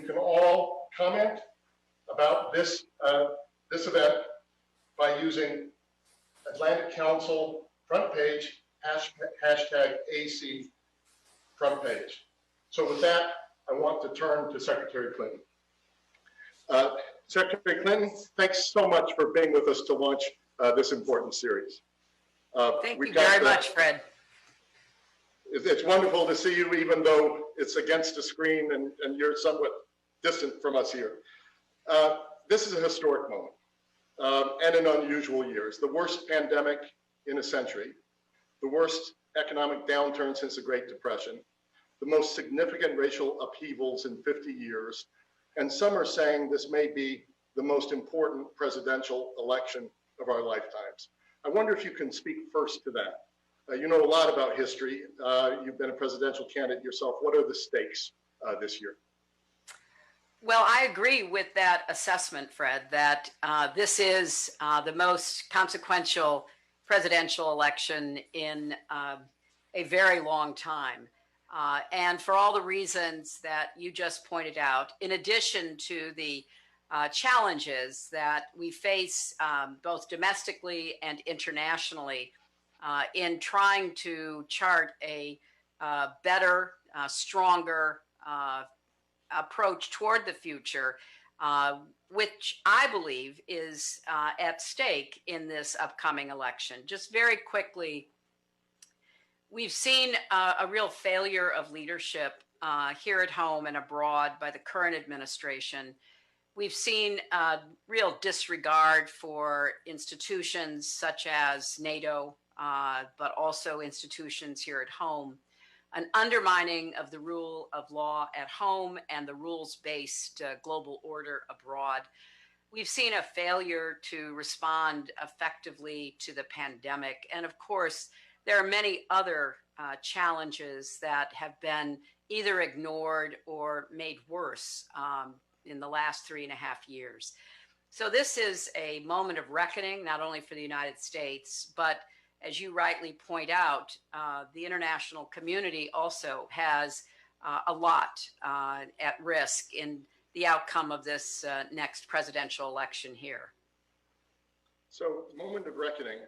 can all comment about this event by using Atlantic Council front page, hashtag AC front page. So with that, I want to turn to Secretary Clinton. Secretary Clinton, thanks so much for being with us to launch this important series. Thank you very much, Fred. It's wonderful to see you, even though it's against a screen and you're somewhat distant from us here. This is a historic moment and an unusual year. It's the worst pandemic in a century, the worst economic downturn since the Great Depression, the most significant racial upheavals in 50 years, and some are saying this may be the most important presidential election of our lifetimes. I wonder if you can speak first to that. You know a lot about history. You've been a presidential candidate yourself. What are the stakes this year? Well, I agree with that assessment, Fred, that this is the most consequential presidential election in a very long time. And for all the reasons that you just pointed out, in addition to the challenges that we face both domestically and internationally in trying to chart a better, stronger approach toward the future, which I believe is at stake in this upcoming election. Just very quickly, we've seen a real failure of leadership here at home and abroad by the current administration. We've seen real disregard for institutions such as NATO, but also institutions here at home, an undermining of the rule of law at home and the rules-based global order abroad. We've seen a failure to respond effectively to the pandemic. And of course, there are many other challenges that have been either ignored or made worse in the last 3.5 years. So this is a moment of reckoning, not only for the United States, but as you rightly point out, the international community also has a lot at risk in the outcome of this next presidential election here. So, moment of reckoning.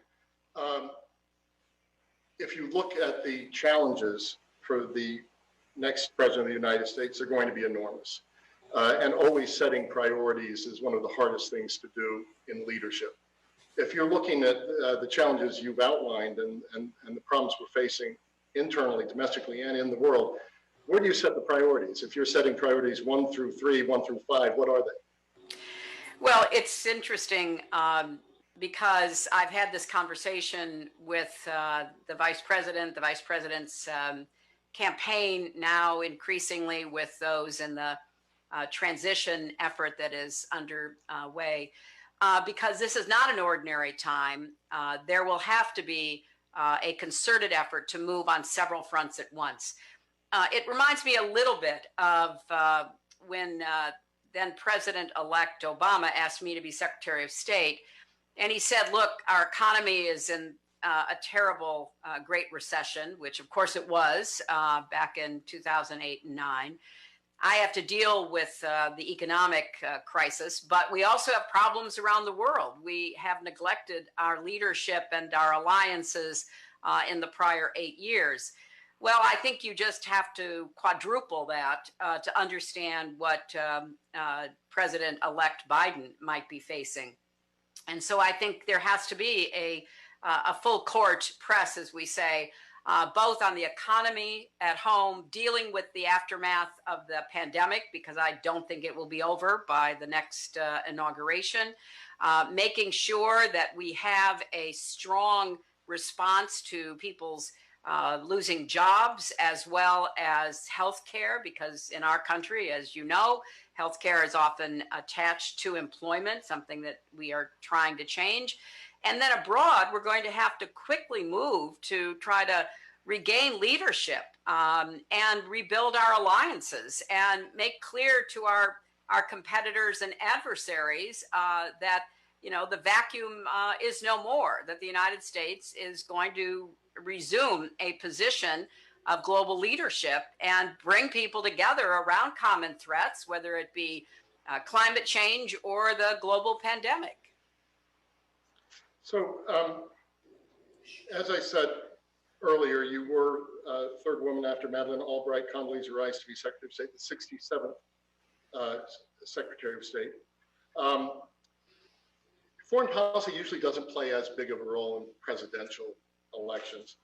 If you look at the challenges for the next president of the United States, they're going to be enormous. And always setting priorities is one of the hardest things to do in leadership. If you're looking at the challenges you've outlined and the problems we're facing internally, domestically, and in the world, where do you set the priorities? If you're setting priorities 1 through 3, 1 through 5, what are they? Well, it's interesting because I've had this conversation with the vice president's campaign, now increasingly with those in the transition effort that is underway. Because this is not an ordinary time, there will have to be a concerted effort to move on several fronts at once. It reminds me a little bit of when then President-elect Obama asked me to be Secretary of State. And he said, look, our economy is in a terrible Great Recession, which of course it was back in 2008 and 9. I have to deal with the economic crisis, but we also have problems around the world. We have neglected our leadership and our alliances in the prior 8 years. Well, I think you just have to quadruple that to understand what President-elect Biden might be facing. And so I think there has to be a full court press, as we say, both on the economy at home, dealing with the aftermath of the pandemic, because I don't think it will be over by the next inauguration, making sure that we have a strong response to people's losing jobs, as well as health care, because in our country, as you know, health care is often attached to employment, something that we are trying to change. And then abroad, we're going to have to quickly move to try to regain leadership and rebuild our alliances and make clear to our competitors and adversaries that, you know, the vacuum is no more, that the United States is going to resume a position of global leadership and bring people together around common threats, whether it be climate change or the global pandemic. So, as I said earlier, you were third woman after Madeleine Albright, Condoleezza Rice to be Secretary of State, the 67th Secretary of State. Foreign policy usually doesn't play as big of a role in presidential elections.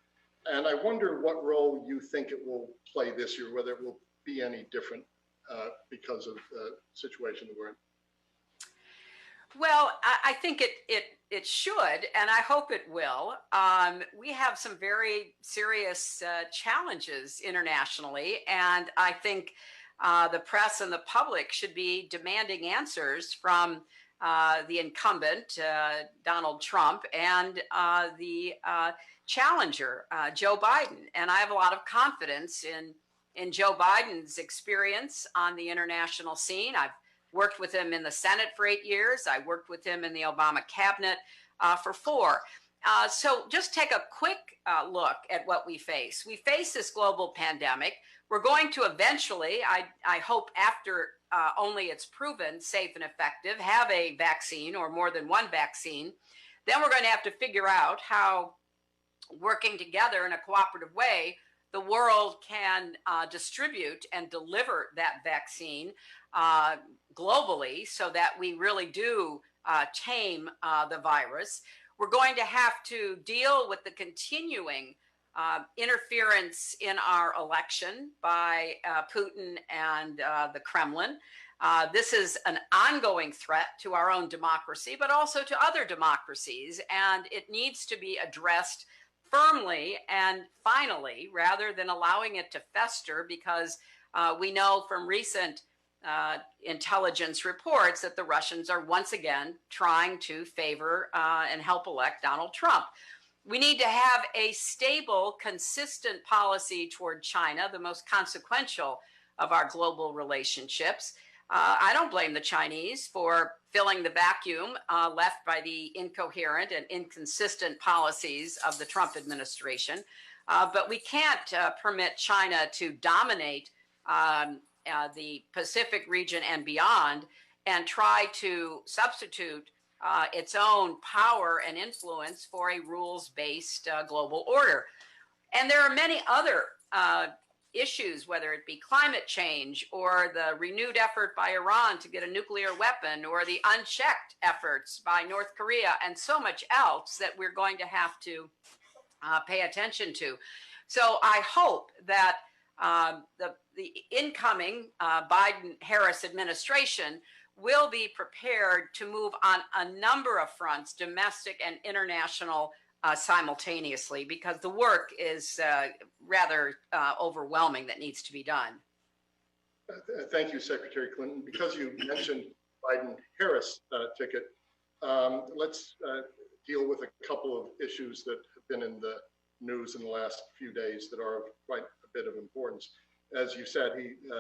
And I wonder what role you think it will play this year, whether it will be any different because of the situation that we're in. Well, I think it should, and I hope it will. We have some very serious challenges internationally, and I think the press and the public should be demanding answers from the incumbent, Donald Trump, and the challenger, Joe Biden. And I have a lot of confidence in Joe Biden's experience on the international scene. I've worked with him in the Senate for 8 years. I worked with him in the Obama cabinet for 4. So just take a quick look at what we face. We face this global pandemic. We're going to eventually, I hope after only it's proven safe and effective, have a vaccine or more than one vaccine. Then we're going to have to figure out how, working together in a cooperative way, the world can distribute and deliver that vaccine globally so that we really do tame the virus. We're going to have to deal with the continuing interference in our election by Putin and the Kremlin. This is an ongoing threat to our own democracy, but also to other democracies, and it needs to be addressed firmly and finally, rather than allowing it to fester, because we know from recent intelligence reports that the Russians are once again trying to favor and help elect Donald Trump. We need to have a stable, consistent policy toward China, the most consequential of our global relationships. I don't blame the Chinese for filling the vacuum left by the incoherent and inconsistent policies of the Trump administration. But we can't permit China to dominate the Pacific region and beyond and try to substitute its own power and influence for a rules-based global order. And there are many other issues, whether it be climate change or the renewed effort by Iran to get a nuclear weapon or the unchecked efforts by North Korea and so much else that we're going to have to pay attention to. So I hope that the incoming Biden-Harris administration will be prepared to move on a number of fronts, domestic and international, simultaneously, because the work is rather overwhelming that needs to be done. Thank you, Secretary Clinton. Because you mentioned Biden-Harris ticket, let's deal with a couple of issues that have been in the news in the last few days that are of quite a bit of importance. As you said,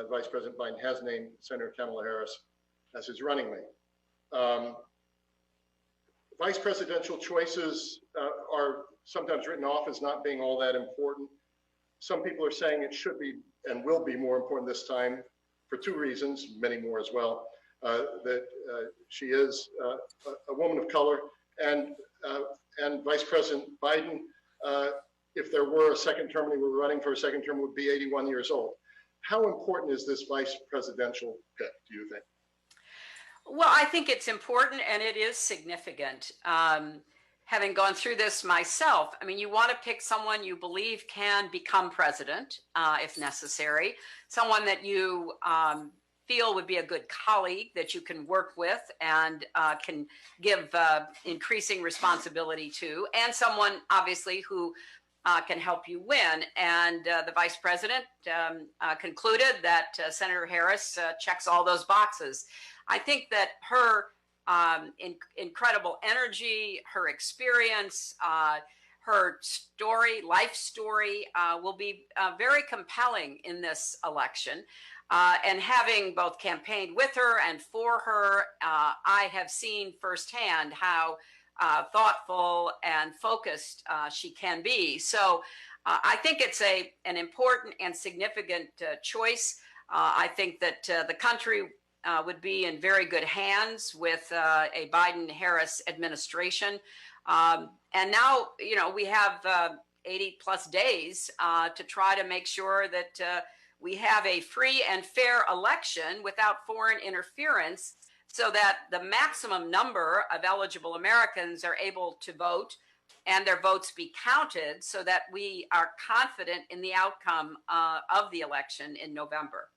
Vice President Biden has named Senator Kamala Harris as his running mate. Vice presidential choices are sometimes written off as not being all that important. Some people are saying it should be and will be more important this time for 2 reasons, many more as well, that she is a woman of color, and Vice President Biden, if there were a second term and he were running for a second term, would be 81 years old. How important is this vice presidential pick, do you think? Well, I think it's important and it is significant. Having gone through this myself, I mean, you want to pick someone you believe can become president if necessary, someone that you feel would be a good colleague that you can work with and can give increasing responsibility to, and someone obviously who can help you win. And the vice president concluded that Senator Harris checks all those boxes. I think that her incredible energy, her experience, her story, life story, will be very compelling in this election. And having both campaigned with her and for her, I have seen firsthand how thoughtful and focused she can be. So I think it's an important and significant choice. I think that the country would be in very good hands with a Biden-Harris administration. And now, we have 80 plus days to try to make sure that we have a free and fair election without foreign interference, so that the maximum number of eligible Americans are able to vote and their votes be counted, so that we are confident in the outcome of the election in November.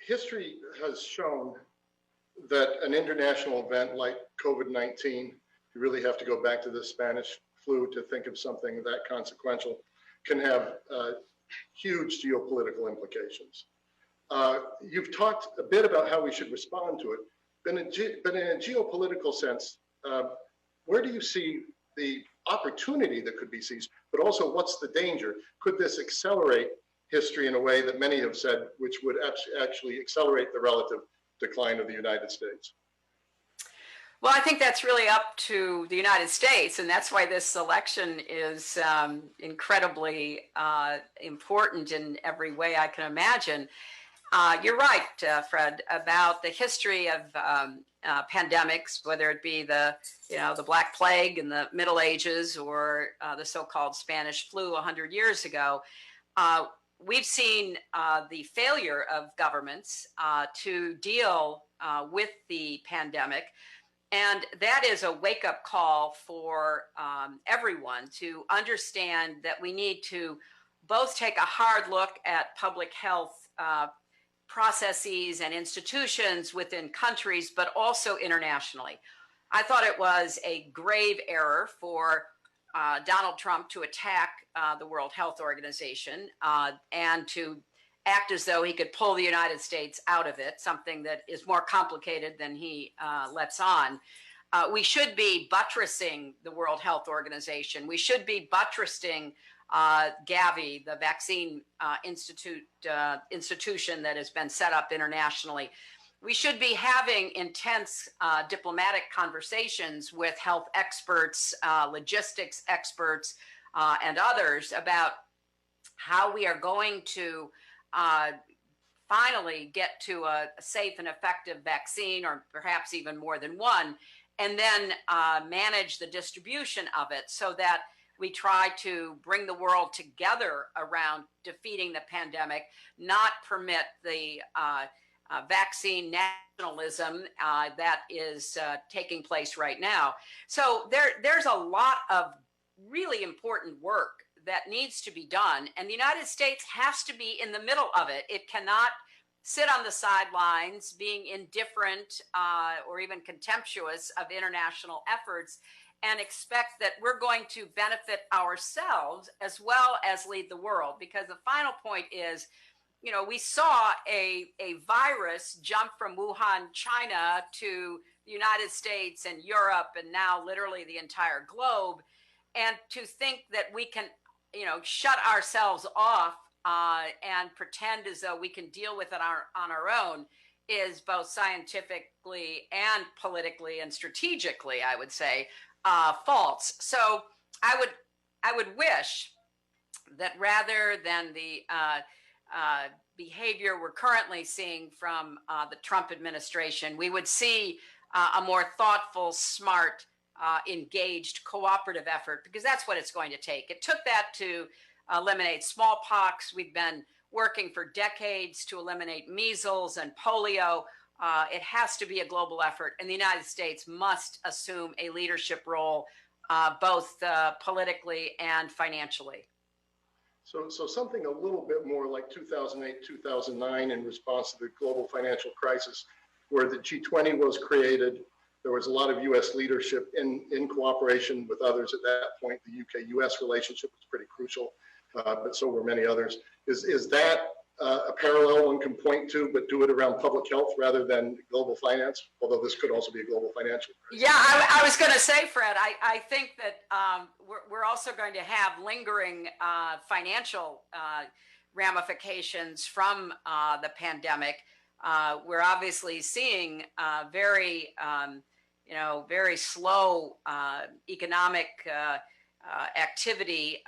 History has shown that an international event like COVID-19, you really have to go back to the Spanish flu to think of something that consequential, can have huge geopolitical implications. You've talked a bit about how we should respond to it, but in a geopolitical sense, where do you see the opportunity that could be seized, but also what's the danger? Could this accelerate history in a way that many have said, which would actually accelerate the relative decline of the United States? Well, I think that's really up to the United States, and that's why this election is incredibly important in every way I can imagine. You're right, Fred, about the history of pandemics, whether it be the Black Plague in the Middle Ages or the so-called Spanish flu 100 years ago. We've seen the failure of governments to deal with the pandemic. And that is a wake-up call for everyone to understand that we need to both take a hard look at public health processes and institutions within countries, but also internationally. I thought it was a grave error for Donald Trump to attack the World Health Organization and to act as though he could pull the United States out of it, something that is more complicated than he lets on. We should be buttressing the World Health Organization. We should be buttressing Gavi, the vaccine institution that has been set up internationally. We should be having intense diplomatic conversations with health experts, logistics experts, and others about how we are going to finally get to a safe and effective vaccine, or perhaps even more than one, and then manage the distribution of it so that we try to bring the world together around defeating the pandemic, not permit the vaccine nationalism that is taking place right now. So there's a lot of really important work that needs to be done, and the United States has to be in the middle of it. It cannot sit on the sidelines being indifferent or even contemptuous of international efforts and expect that we're going to benefit ourselves as well as lead the world. Because the final point is, we saw a virus jump from Wuhan, China to the United States and Europe, and now literally the entire globe. And to think that we can, shut ourselves off and pretend as though we can deal with it on our own is both scientifically and politically and strategically, I would say, false. So I would wish that rather than the behavior we're currently seeing from the Trump administration, we would see a more thoughtful, smart, engaged, cooperative effort, because that's what it's going to take. It took that to eliminate smallpox. We've been working for decades to eliminate measles and polio. It has to be a global effort, and the United States must assume a leadership role, both politically and financially. So something a little bit more like 2008, 2009 in response to the global financial crisis, where the G20 was created. There was a lot of U.S. leadership in cooperation with others at that point. The UK-US relationship was pretty crucial, but so were many others. Is that a parallel one can point to, but do it around public health rather than global finance? Although this could also be a global financial crisis. Yeah, I was going to say, Fred, I think that we're also going to have lingering financial ramifications from the pandemic. We're obviously seeing very slow economic activity,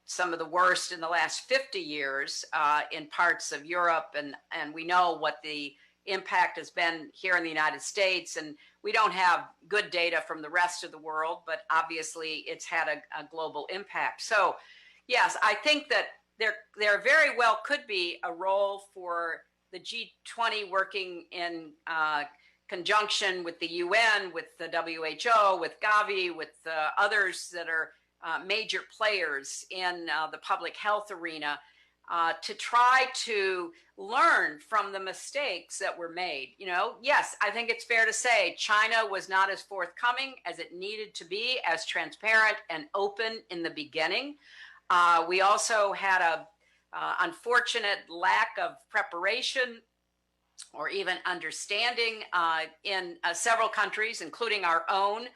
some of the worst in the last 50 years in parts of Europe. And we know what the impact has been here in the United States. And we don't have good data from the rest of the world, but obviously it's had a global impact. So yes, I think that there very well could be a role for the G20 working in conjunction with the UN, with the WHO, with Gavi, with others that are major players in the public health arena to try to learn from the mistakes that were made. You know, yes, I think it's fair to say China was not as forthcoming as it needed to be, as transparent and open in the beginning. We also had a unfortunate lack of preparation or even understanding in several countries, including our own.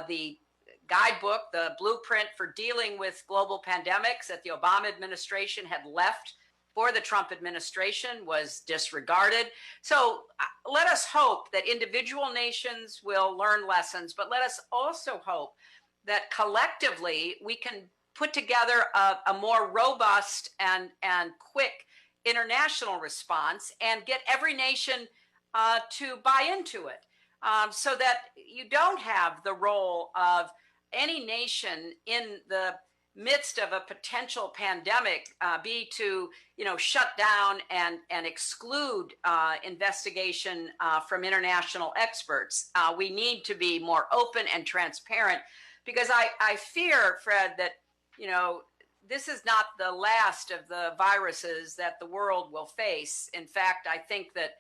The guidebook, the blueprint for dealing with global pandemics that the Obama administration had left for the Trump administration was disregarded. So let us hope that individual nations will learn lessons, but let us also hope that collectively we can put together a more robust and quick international response and get every nation to buy into it, so that you don't have the role of any nation in the midst of a potential pandemic be to, you know, shut down and exclude investigation from international experts. We need to be more open and transparent, because I fear, Fred, that, you know, this is not the last of the viruses that the world will face. In fact, I think that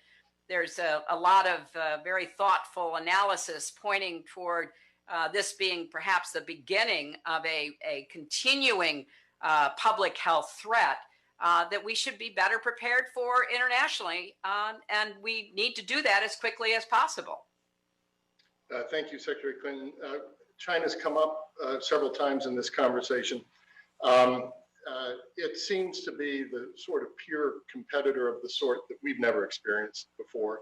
there's a lot of very thoughtful analysis pointing toward this being perhaps the beginning of a continuing public health threat that we should be better prepared for internationally. And we need to do that as quickly as possible. Thank you, Secretary Clinton. China's come up several times in this conversation. It seems to be the sort of pure competitor of the sort that we've never experienced before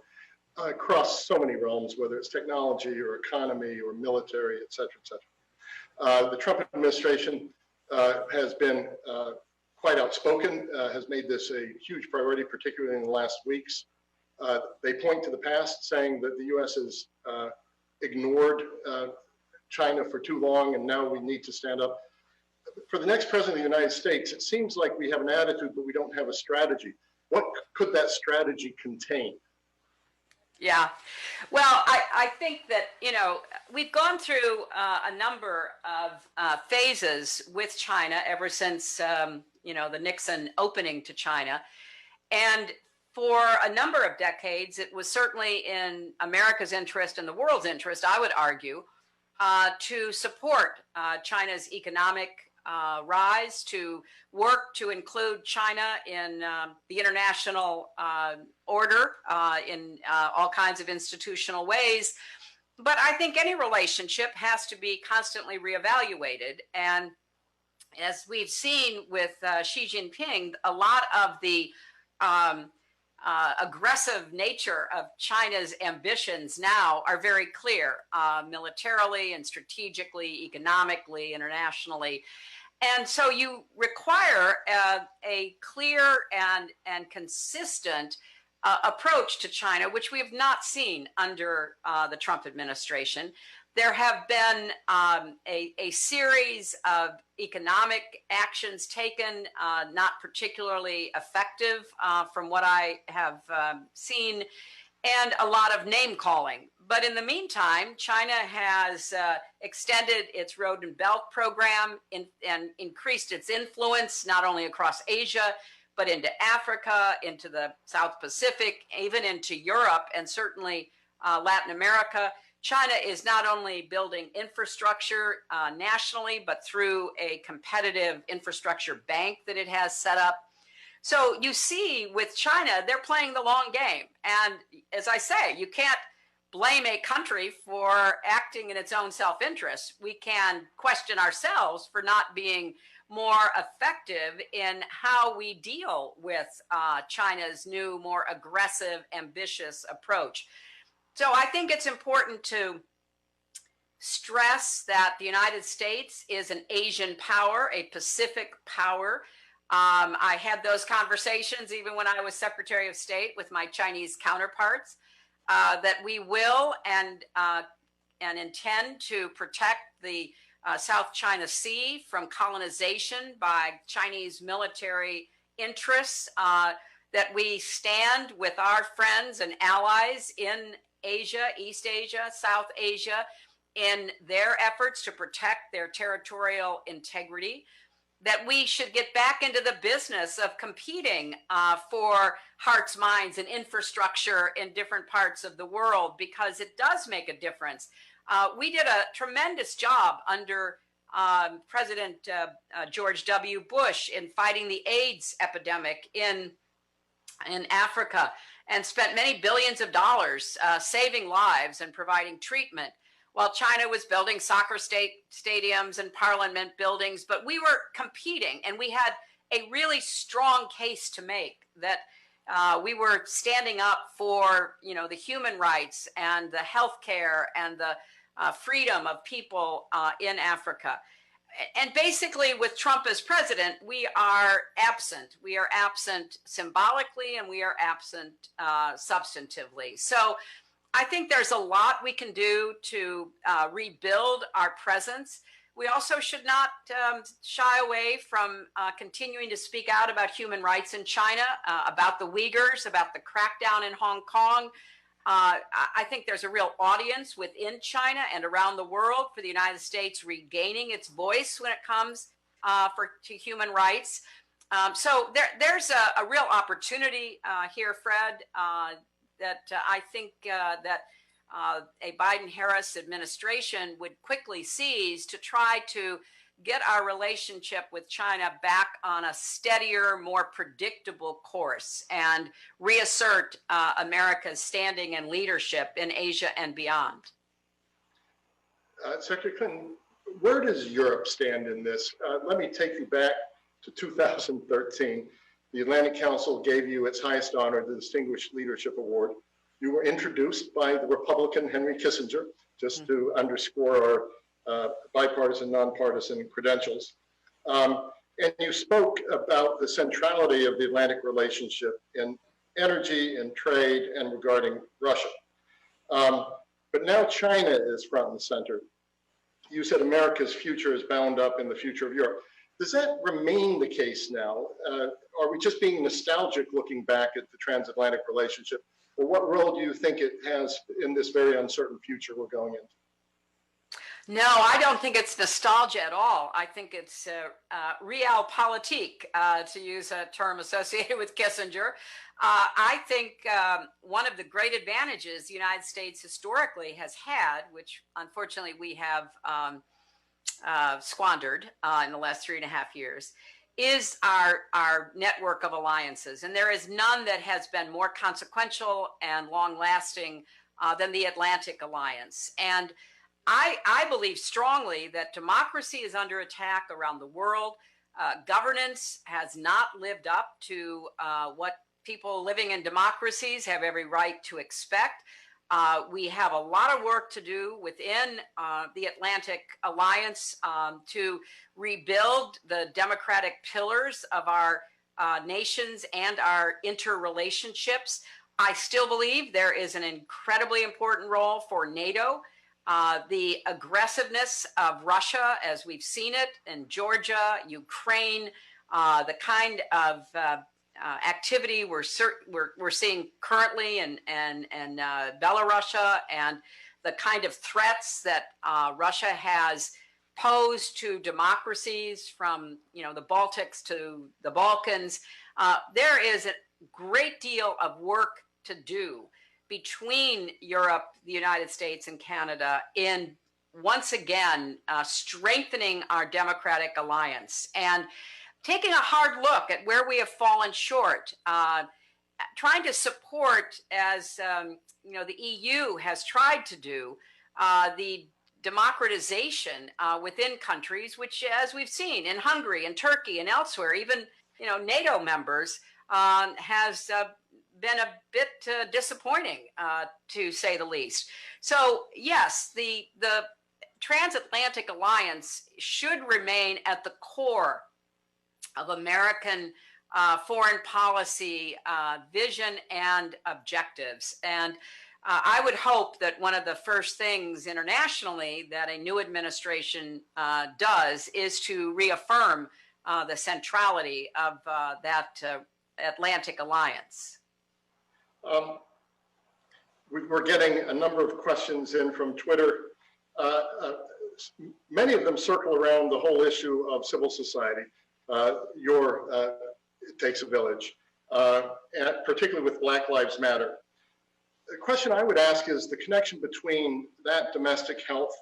across so many realms, whether it's technology or economy or military, et cetera, et cetera. The Trump administration has been quite outspoken, has made this a huge priority, particularly in the last weeks. They point to the past, saying that the U.S. has ignored China for too long, and now we need to stand up. For the next president of the United States, it seems like we have an attitude, but we don't have a strategy. What could that strategy contain? Yeah, well, I think that, you know, we've gone through a number of phases with China ever since, you know, the Nixon opening to China. And for a number of decades, it was certainly in America's interest and the world's interest, I would argue, to support China's economic rise, to work to include China in the international order in all kinds of institutional ways. But I think any relationship has to be constantly reevaluated. And as we've seen with Xi Jinping, a lot of the aggressive nature of China's ambitions now are very clear, militarily and strategically, economically, internationally. And so you require a clear and consistent approach to China, which we have not seen under the Trump administration. There have been a series of economic actions taken, not particularly effective from what I have seen, and a lot of name calling. But in the meantime, China has extended its Road and Belt program and increased its influence not only across Asia, but into Africa, into the South Pacific, even into Europe, and certainly Latin America. China is not only building infrastructure nationally, but through a competitive infrastructure bank that it has set up. So you see with China, they're playing the long game. And as I say, you can't blame a country for acting in its own self-interest. We can question ourselves for not being more effective in how we deal with China's new, more aggressive, ambitious approach. So I think it's important to stress that the United States is an Asian power, a Pacific power. I had those conversations even when I was Secretary of State with my Chinese counterparts, that we will and intend to protect the South China Sea from colonization by Chinese military interests, that we stand with our friends and allies in Asia, East Asia, South Asia, in their efforts to protect their territorial integrity, that we should get back into the business of competing for hearts, minds, and infrastructure in different parts of the world, because it does make a difference. We did a tremendous job under President George W. Bush in fighting the AIDS epidemic in Africa, and spent many billions of dollars saving lives and providing treatment, while China was building soccer stadiums and parliament buildings. But we were competing, and we had a really strong case to make that we were standing up for, the human rights and the healthcare and the freedom of people in Africa. And basically, with Trump as president, we are absent. We are absent symbolically, and we are absent substantively. So I think there's a lot we can do to rebuild our presence. We also should not shy away from continuing to speak out about human rights in China, about the Uyghurs, about the crackdown in Hong Kong. I think there's a real audience within China and around the world for the United States regaining its voice when it comes to human rights. So there's a real opportunity here, Fred, that I think that a Biden-Harris administration would quickly seize to try to get our relationship with China back on a steadier, more predictable course and reassert America's standing and leadership in Asia and beyond. Secretary Clinton, where does Europe stand in this? Let me take you back to 2013. The Atlantic Council gave you its highest honor, the Distinguished Leadership Award. You were introduced by the Republican Henry Kissinger, just to underscore our bipartisan, nonpartisan credentials. And you spoke about the centrality of the Atlantic relationship in energy and trade and regarding Russia. But now China is front and center. You said America's future is bound up in the future of Europe. Does that remain the case now? Are we just being nostalgic looking back at the transatlantic relationship? Or what role do you think it has in this very uncertain future we're going into? No, I don't think it's nostalgia at all. I think it's realpolitik, to use a term associated with Kissinger. I think one of the great advantages the United States historically has had, which unfortunately we have squandered in the last 3.5 years, is our network of alliances. And there is none that has been more consequential and long-lasting than the Atlantic Alliance. And I believe strongly that democracy is under attack around the world. Governance has not lived up to what people living in democracies have every right to expect. We have a lot of work to do within the Atlantic Alliance to rebuild the democratic pillars of our nations and our interrelationships. I still believe there is an incredibly important role for NATO. The aggressiveness of Russia, as we've seen it in Georgia, Ukraine, the kind of activity we're seeing currently in Belarus, and the kind of threats that Russia has posed to democracies from the Baltics to the Balkans. There is a great deal of work to do between Europe, the United States, and Canada in once again strengthening our democratic alliance and taking a hard look at where we have fallen short, trying to support, as the EU has tried to do, the democratization within countries, which, as we've seen in Hungary and Turkey and elsewhere, even NATO members, has been a bit disappointing, to say the least. So yes, the transatlantic alliance should remain at the core of American foreign policy vision and objectives. And I would hope that one of the first things internationally that a new administration does is to reaffirm the centrality of that Atlantic alliance. We're getting a number of questions in from Twitter. Many of them circle around the whole issue of civil society. It takes a village, and particularly with Black Lives Matter. The question I would ask is the connection between that domestic health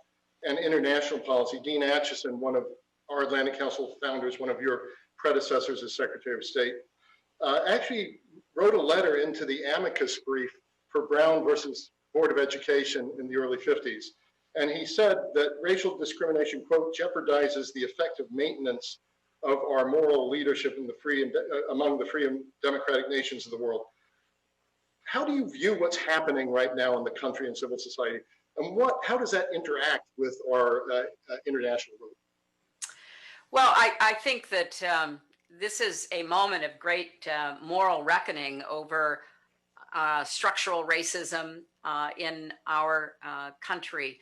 and international policy. Dean Acheson, one of our Atlantic Council founders, one of your predecessors as Secretary of State, actually wrote a letter into the amicus brief for Brown versus Board of Education in the early 50s. And he said that racial discrimination, quote, jeopardizes the effective maintenance of our moral leadership in the free and among the free and democratic nations of the world. How do you view what's happening right now in the country and civil society? And how does that interact with our international role? Well, I think that this is a moment of great moral reckoning over structural racism in our country.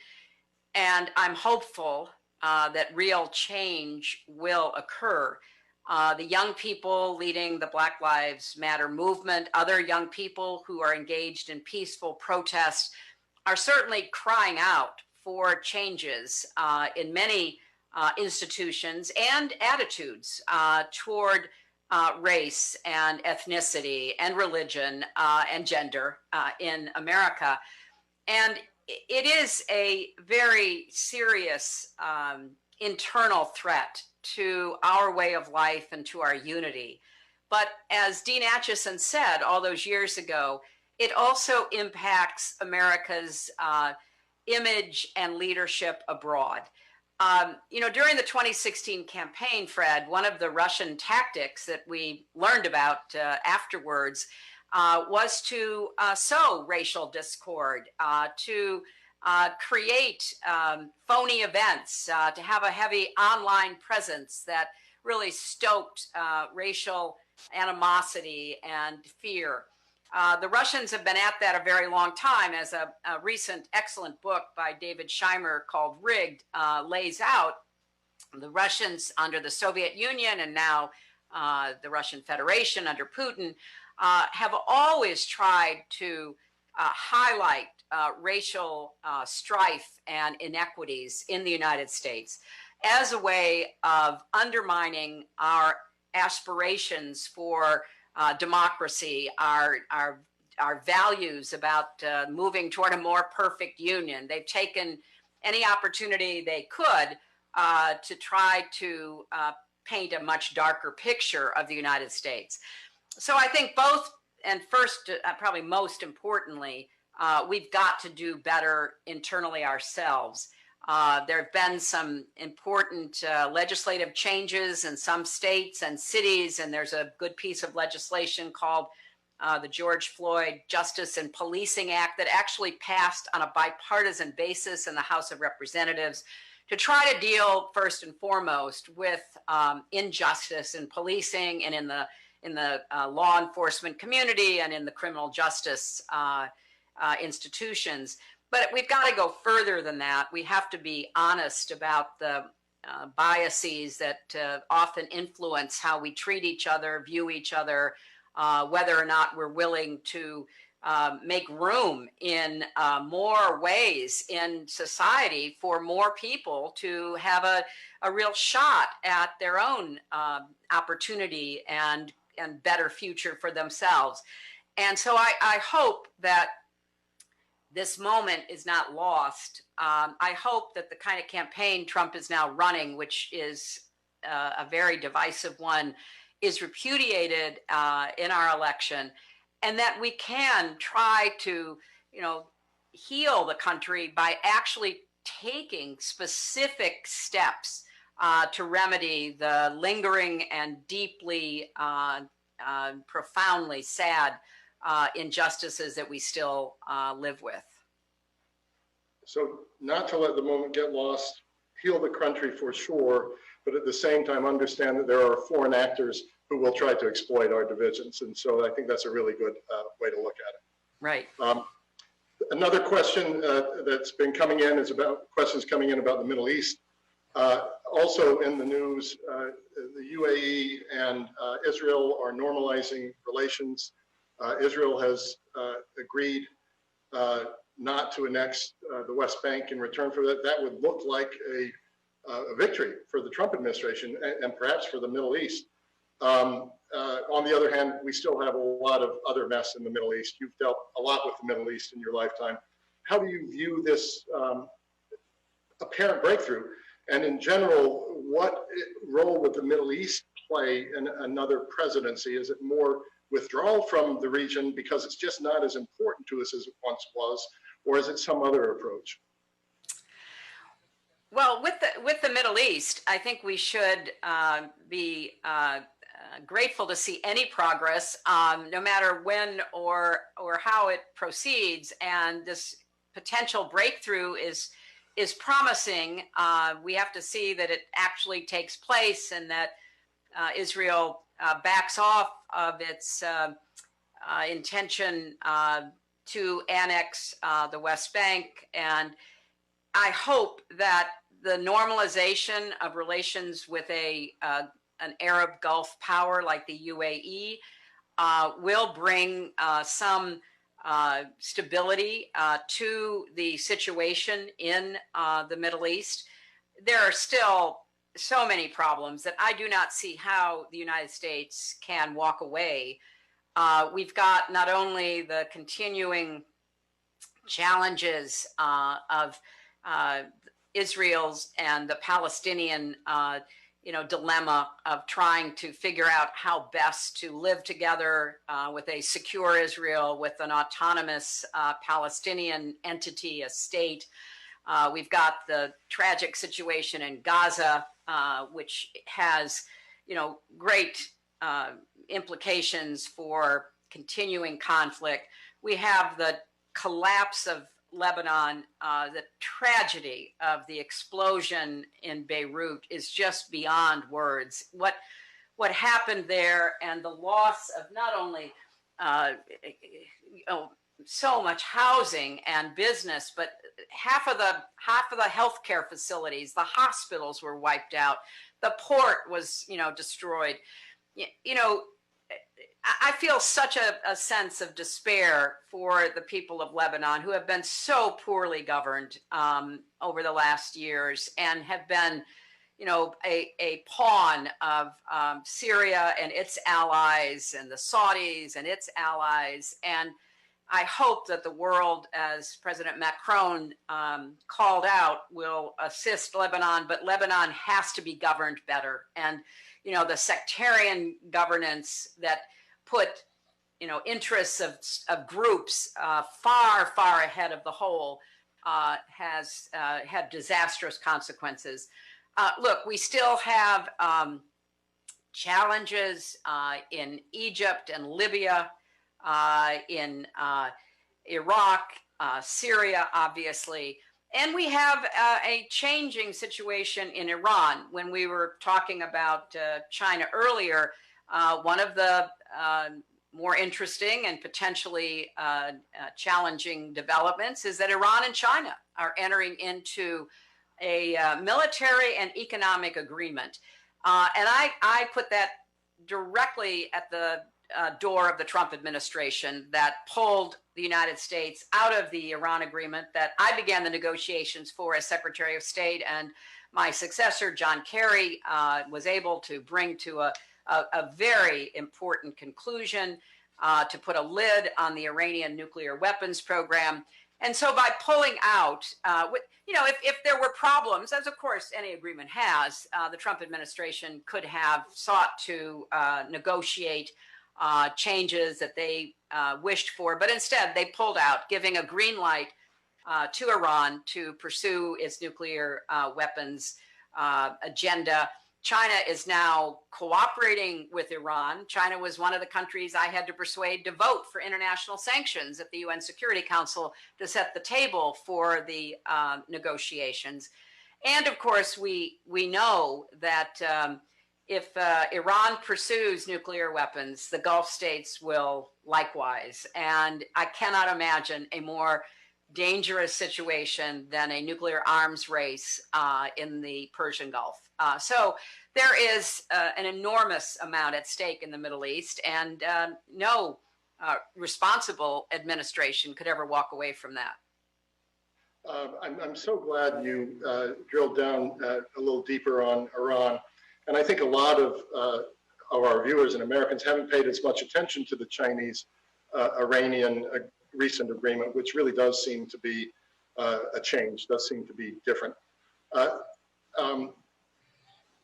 And I'm hopeful that real change will occur. The young people leading the Black Lives Matter movement, other young people who are engaged in peaceful protests are certainly crying out for changes in many institutions and attitudes toward race and ethnicity and religion and gender in America. And it is a very serious internal threat to our way of life and to our unity. But as Dean Acheson said all those years ago, it also impacts America's image and leadership abroad. During the 2016 campaign, Fred, one of the Russian tactics that we learned about afterwards was to sow racial discord, to create phony events, to have a heavy online presence that really stoked racial animosity and fear. The Russians have been at that a very long time, as a recent excellent book by David Scheimer called Rigged lays out. The Russians under the Soviet Union and now the Russian Federation under Putin have always tried to highlight racial strife and inequities in the United States as a way of undermining our aspirations for democracy, our values about moving toward a more perfect union. They've taken any opportunity they could to try to paint a much darker picture of the United States. So I think both, and first, probably most importantly, we've got to do better internally ourselves. There have been some important legislative changes in some states and cities, and there's a good piece of legislation called the George Floyd Justice and Policing Act that actually passed on a bipartisan basis in the House of Representatives to try to deal first and foremost with injustice in policing and in the law enforcement community and in the criminal justice institutions. But we've got to go further than that. We have to be honest about the biases that often influence how we treat each other, view each other, whether or not we're willing to make room in more ways in society for more people to have a real shot at their own opportunity and better future for themselves. And so I hope that this moment is not lost. I hope that the kind of campaign Trump is now running, which is a very divisive one, is repudiated in our election, and that we can try to, heal the country by actually taking specific steps to remedy the lingering and deeply, profoundly sad injustices that we still live with. So not to let the moment get lost, heal the country for sure, but at the same time understand that there are foreign actors who will try to exploit our divisions. And so I think that's a really good way to look at it. Right. Another question that's been coming in is about questions coming in about the Middle East. Also in the news, the UAE and Israel are normalizing relations. Israel has agreed not to annex the West Bank in return for that. That would look like a victory for the Trump administration and perhaps for the Middle East. On the other hand, we still have a lot of other mess in the Middle East. You've dealt a lot with the Middle East in your lifetime. How do you view this apparent breakthrough? And in general, what role would the Middle East play in another presidency? Is it more withdrawal from the region because it's just not as important to us as it once was, or is it some other approach? Well, with the Middle East, I think we should be grateful to see any progress, no matter when or how it proceeds. And this potential breakthrough is promising. We have to see that it actually takes place and that Israel backs off of its intention to annex the West Bank. And I hope that the normalization of relations with an Arab Gulf power like the UAE will bring some stability to the situation in the Middle East. There are still so many problems that I do not see how the United States can walk away. We've got not only the continuing challenges of Israel's and the Palestinian dilemma of trying to figure out how best to live together with a secure Israel, with an autonomous Palestinian entity, a state. We've got the tragic situation in Gaza, which has, great implications for continuing conflict. We have the collapse of Lebanon. The tragedy of the explosion in Beirut is just beyond words. What happened there, and the loss of not only so much housing and business, but half of the healthcare facilities, the hospitals were wiped out. The port was, destroyed. I feel such a sense of despair for the people of Lebanon, who have been so poorly governed over the last years and have been, a pawn of Syria and its allies and the Saudis and its allies. And I hope that the world, as President Macron called out, will assist Lebanon, but Lebanon has to be governed better. And, the sectarian governance that put, interests of groups far, far ahead of the whole has had disastrous consequences. Look, we still have challenges in Egypt and Libya, in Iraq, Syria, obviously. And we have a changing situation in Iran. When we were talking about China earlier, one of the more interesting and potentially challenging developments is that Iran and China are entering into a military and economic agreement. And I put that directly at the door of the Trump administration that pulled the United States out of the Iran agreement that I began the negotiations for as Secretary of State, and my successor, John Kerry, was able to bring to a very important conclusion to put a lid on the Iranian nuclear weapons program. And so by pulling out, if there were problems, as of course any agreement has, the Trump administration could have sought to negotiate changes that they wished for, but instead they pulled out, giving a green light to Iran to pursue its nuclear weapons agenda. China is now cooperating with Iran. China was one of the countries I had to persuade to vote for international sanctions at the UN Security Council to set the table for the negotiations. And of course, we know that if Iran pursues nuclear weapons, the Gulf states will likewise. And I cannot imagine a more dangerous situation than a nuclear arms race in the Persian Gulf. So there is an enormous amount at stake in the Middle East, and no responsible administration could ever walk away from that. I'm so glad you drilled down a little deeper on Iran. And I think a lot of our viewers and Americans haven't paid as much attention to the Chinese-Iranian recent agreement, which really does seem to be a change, does seem to be different.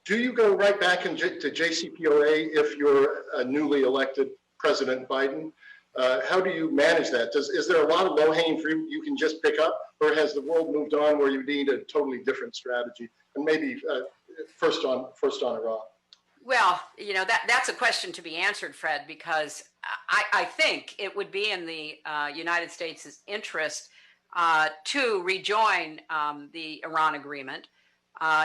Do you go right back to JCPOA if you're a newly elected President Biden? How do you manage that? Is there a lot of low-hanging fruit you can just pick up, or has the world moved on where you need a totally different strategy? And maybe first on Iran. Well, you know, that's a question to be answered, Fred, because I think it would be in the United States' interest to rejoin the Iran agreement,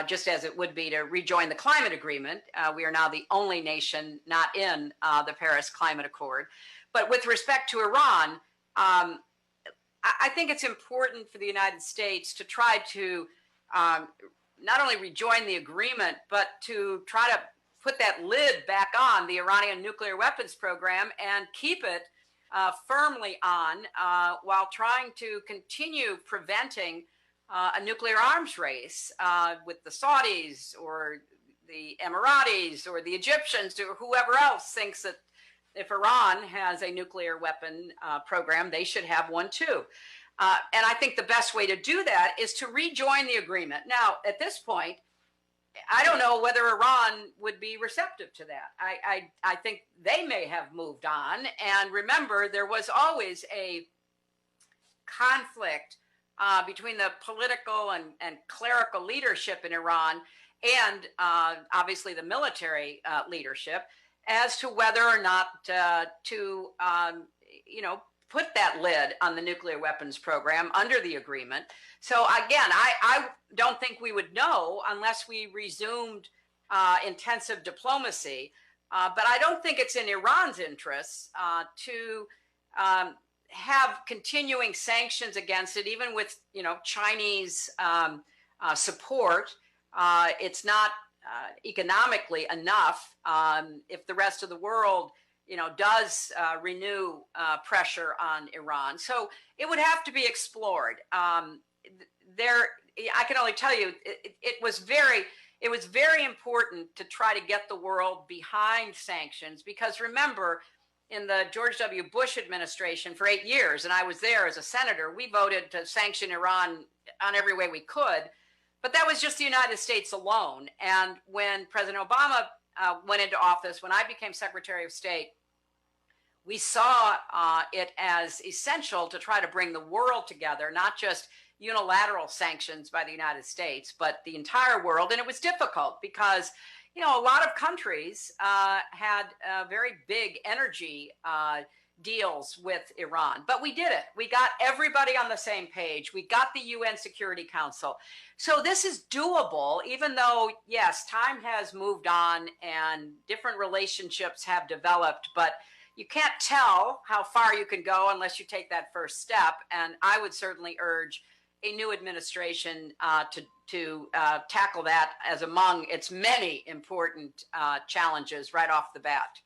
just as it would be to rejoin the climate agreement. We are now the only nation not in the Paris Climate Accord. But with respect to Iran, I think it's important for the United States to try to not only rejoin the agreement, but to try to put that lid back on the Iranian nuclear weapons program and keep it firmly on while trying to continue preventing a nuclear arms race with the Saudis or the Emiratis or the Egyptians or whoever else thinks that if Iran has a nuclear weapon program, they should have one too. And I think the best way to do that is to rejoin the agreement. Now, at this point, I don't know whether Iran would be receptive to that. I think they may have moved on. And remember, there was always a conflict between the political and clerical leadership in Iran and obviously the military leadership as to whether or not to put that lid on the nuclear weapons program under the agreement. So again, I don't think we would know unless we resumed intensive diplomacy. But I don't think it's in Iran's interests to have continuing sanctions against it, even with Chinese support. It's not economically enough if the rest of the world does renew pressure on Iran. So it would have to be explored. I can only tell you, it was very important to try to get the world behind sanctions, because remember, in the George W. Bush administration for 8 years, and I was there as a senator, we voted to sanction Iran on every way we could, but that was just the United States alone. And when President Obama went into office, when I became Secretary of State, we saw it as essential to try to bring the world together, not just unilateral sanctions by the United States, but the entire world. And it was difficult because, a lot of countries had very big energy deals with Iran, but we did it. We got everybody on the same page. We got the UN Security Council. So this is doable, even though, yes, time has moved on and different relationships have developed, but you can't tell how far you can go unless you take that first step. And I would certainly urge a new administration to tackle that as among its many important challenges right off the bat.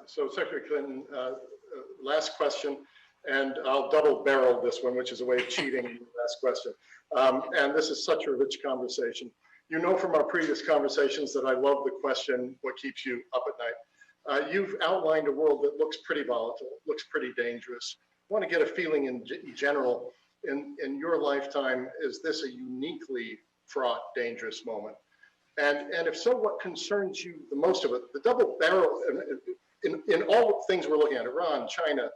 So Secretary Clinton, last question, and I'll double barrel this one, which is a way of cheating the last question. And this is such a rich conversation. You know from our previous conversations that I love the question, what keeps you up at night? You've outlined a world that looks pretty volatile, looks pretty dangerous. I want to get a feeling in general, in your lifetime, is this a uniquely fraught, dangerous moment? And if so, what concerns you the most of it? The double barrel, in all the things we're looking at, Iran, China,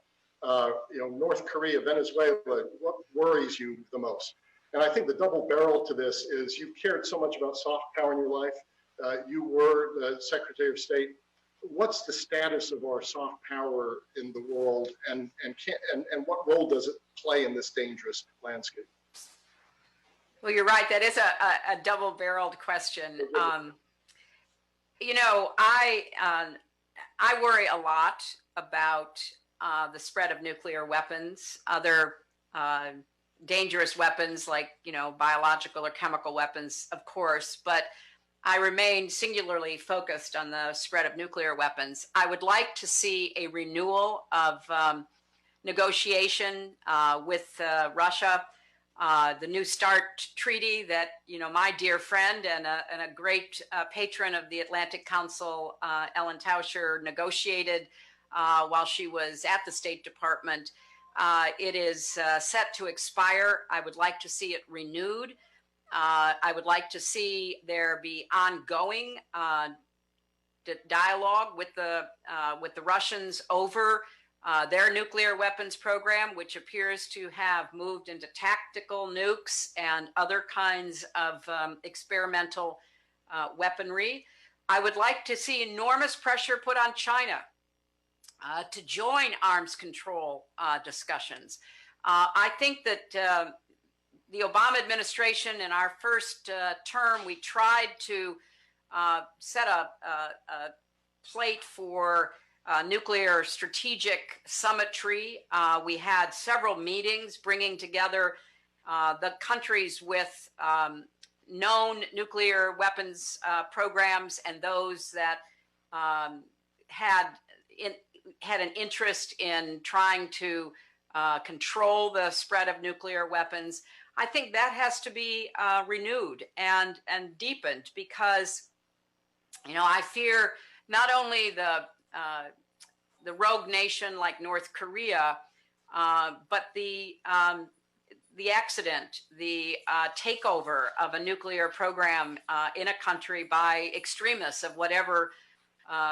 North Korea, Venezuela, what worries you the most? And I think the double barrel to this is you've cared so much about soft power in your life. You were the Secretary of State. What's the status of our soft power in the world, and what role does it play in this dangerous landscape? Well, you're right. That is a double-barreled question. You know, I worry a lot about the spread of nuclear weapons, other dangerous weapons like, you know, biological or chemical weapons, of course, but I remain singularly focused on the spread of nuclear weapons. I would like to see a renewal of negotiation with Russia. The New START treaty that, you know, my dear friend and a great patron of the Atlantic Council, Ellen Tauscher, negotiated while she was at the State Department. It is set to expire. I would like to see it renewed. I would like to see there be ongoing dialogue with the Russians over their nuclear weapons program, which appears to have moved into tactical nukes and other kinds of experimental weaponry. I would like to see enormous pressure put on China to join arms control discussions. I think that the Obama administration, in our first term, we tried to set a plate for nuclear strategic summitry. We had several meetings bringing together the countries with known nuclear weapons programs and those that had an interest in trying to control the spread of nuclear weapons. I think that has to be renewed and deepened because, you know, I fear not only the rogue nation like North Korea, but the accident, the takeover of a nuclear program in a country by extremists of whatever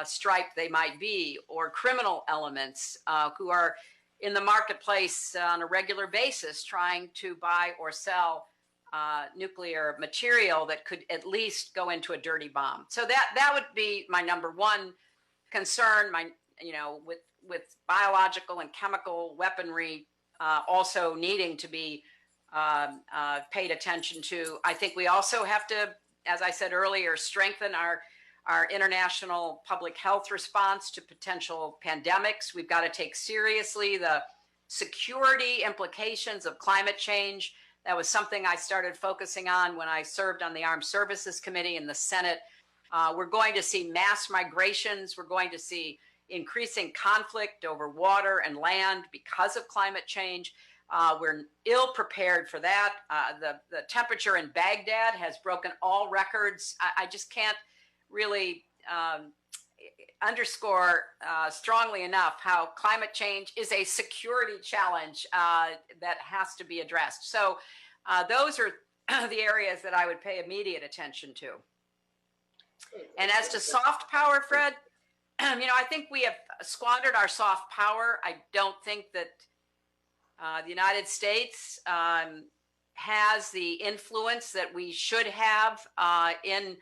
stripe they might be, or criminal elements who are in the marketplace on a regular basis trying to buy or sell nuclear material that could at least go into a dirty bomb. So that would be my number one concern. With biological and chemical weaponry also needing to be paid attention to. I think we also have to, as I said earlier, strengthen our international public health response to potential pandemics. We've got to take seriously the security implications of climate change. That was something I started focusing on when I served on the Armed Services Committee in the Senate. We're going to see mass migrations. We're going to see increasing conflict over water and land because of climate change. We're ill prepared for that. The temperature in Baghdad has broken all records. I just can't really underscore strongly enough how climate change is a security challenge that has to be addressed. So those are the areas that I would pay immediate attention to. And as to soft power, Fred, I think we have squandered our soft power. I don't think that the United States has the influence that we should have in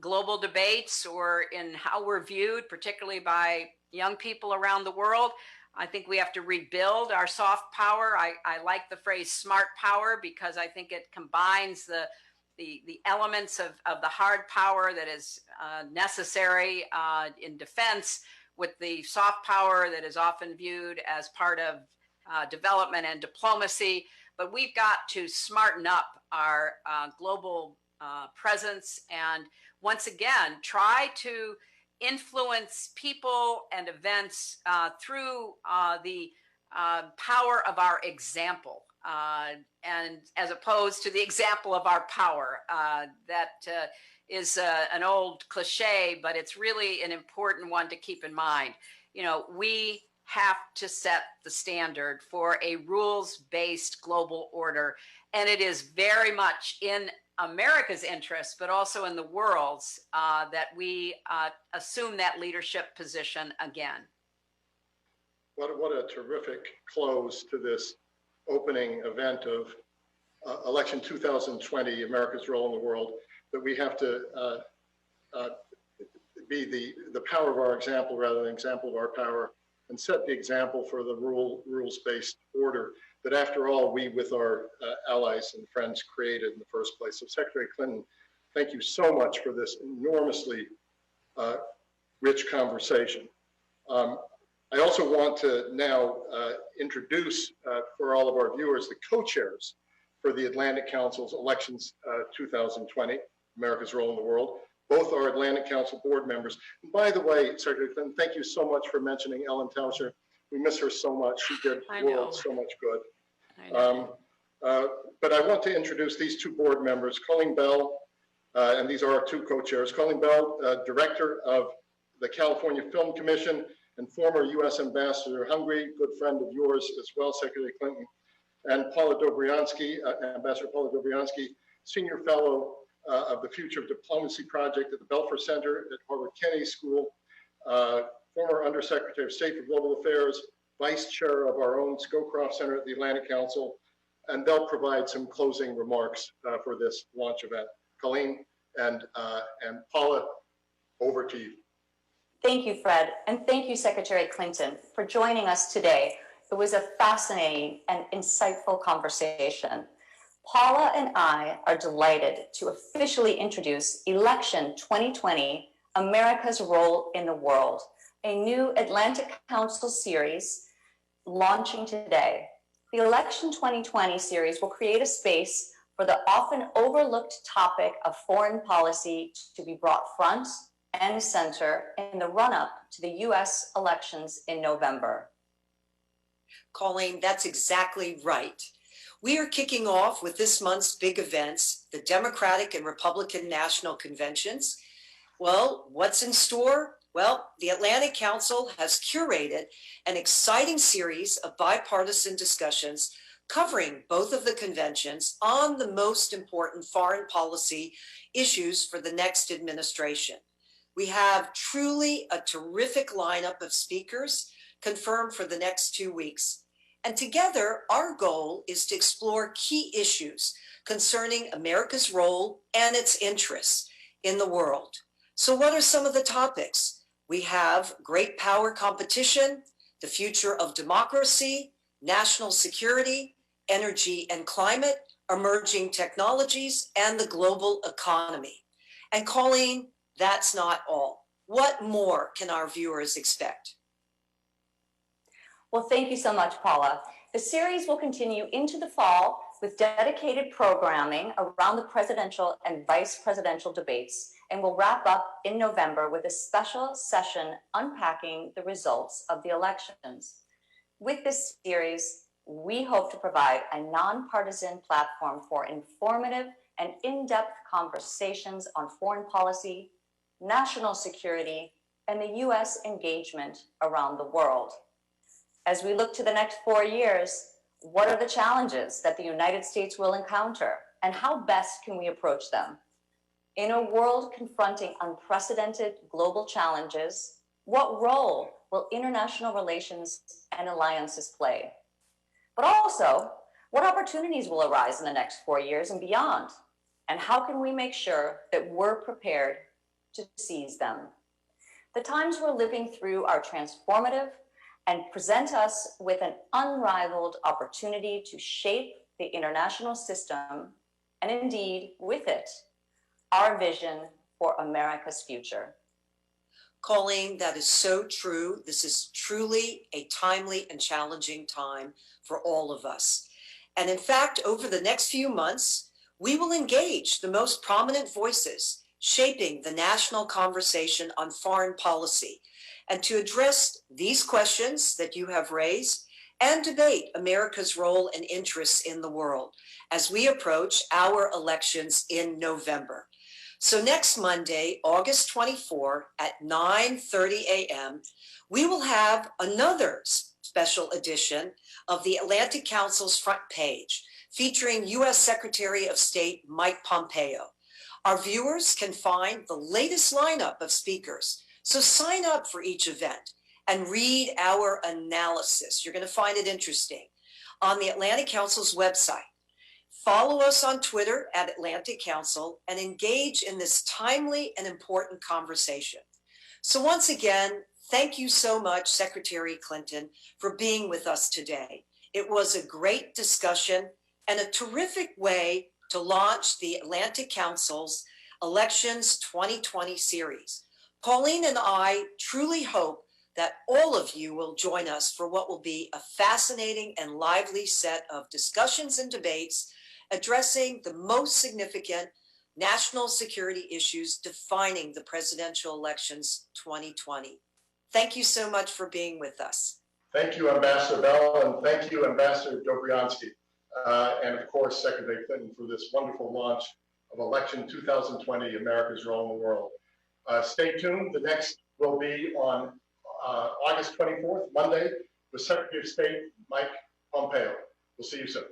global debates or in how we're viewed, particularly by young people around the world. I think we have to rebuild our soft power. I like the phrase smart power because I think it combines the elements of the hard power that is necessary in defense with the soft power that is often viewed as part of development and diplomacy. But we've got to smarten up our global presence and once again try to influence people and events through the power of our example. And as opposed to the example of our power, that is an old cliche, but it's really an important one to keep in mind. We have to set the standard for a rules-based global order, and it is very much in America's interest, but also in the world's, that we assume that leadership position again. What a terrific close to this opening event of election 2020, America's role in the world. that we have to be the power of our example rather than example of our power, and set the example for the rules-based order that, after all, we with our allies and friends created in the first place. So Secretary Clinton, thank you so much for this enormously rich conversation. I also want to now introduce for all of our viewers the co-chairs for the Atlantic Council's Elections 2020, America's Role in the World. Both are Atlantic Council board members. And by the way, Secretary Clinton, thank you so much for mentioning Ellen Tauscher. We miss her so much. She did the world so much good. But I want to introduce these two board members, Colleen Bell, and these are our two co-chairs. Colleen Bell, Director of the California Film Commission and former U.S. Ambassador to Hungary, good friend of yours as well, Secretary Clinton, and Paula Dobriansky, Ambassador Paula Dobriansky, Senior Fellow of the Future of Diplomacy Project at the Belfer Center at Harvard Kennedy School, former Undersecretary of State for Global Affairs, Vice Chair of our own Scowcroft Center at the Atlantic Council, and they'll provide some closing remarks for this launch event. Colleen and Paula, over to you. Thank you, Fred, and thank you, Secretary Clinton, for joining us today. It was a fascinating and insightful conversation. Paula and I are delighted to officially introduce Election 2020, America's Role in the World, a new Atlantic Council series launching today. The Election 2020 series will create a space for the often overlooked topic of foreign policy to be brought front and center in the run-up to the US elections in November. Colleen, that's exactly right. We are kicking off with this month's big events, the Democratic and Republican National Conventions. Well, what's in store? Well, the Atlantic Council has curated an exciting series of bipartisan discussions covering both of the conventions on the most important foreign policy issues for the next administration. We have truly a terrific lineup of speakers confirmed for the next 2 weeks. And together, our goal is to explore key issues concerning America's role and its interests in the world. So what are some of the topics? We have great power competition, the future of democracy, national security, energy and climate, emerging technologies, and the global economy. And Colleen, that's not all. What more can our viewers expect? Well, thank you so much, Paula. The series will continue into the fall with dedicated programming around the presidential and vice presidential debates, and will wrap up in November with a special session unpacking the results of the elections. With this series, we hope to provide a nonpartisan platform for informative and in-depth conversations on foreign policy, national security, and the US engagement around the world. As we look to the next 4 years, what are the challenges that the United States will encounter, and how best can we approach them? In a world confronting unprecedented global challenges, what role will international relations and alliances play? But also, what opportunities will arise in the next 4 years and beyond? And how can we make sure that we're prepared to seize them? The times we're living through are transformative and present us with an unrivaled opportunity to shape the international system, and indeed, with it, our vision for America's future. Colleen, that is so true. This is truly a timely and challenging time for all of us. And in fact, over the next few months, we will engage the most prominent voices shaping the national conversation on foreign policy, and to address these questions that you have raised and debate America's role and interests in the world as we approach our elections in November. So next Monday, August 24 at 9:30 a.m., we will have another special edition of the Atlantic Council's front page featuring U.S. Secretary of State Mike Pompeo. Our viewers can find the latest lineup of speakers. So sign up for each event and read our analysis. You're going to find it interesting on the Atlantic Council's website. Follow us on Twitter at Atlantic Council and engage in this timely and important conversation. So once again, thank you so much, Secretary Clinton, for being with us today. It was a great discussion and a terrific way to launch the Atlantic Council's Elections 2020 series. Pauline and I truly hope that all of you will join us for what will be a fascinating and lively set of discussions and debates addressing the most significant national security issues defining the presidential elections 2020. Thank you so much for being with us. Thank you, Ambassador Bell, and thank you, Ambassador Dobriansky, and of course, Secretary Clinton, for this wonderful launch of Election 2020, America's Role in the World. Stay tuned. The next will be on August 24th, Monday, with Secretary of State Mike Pompeo. We'll see you soon.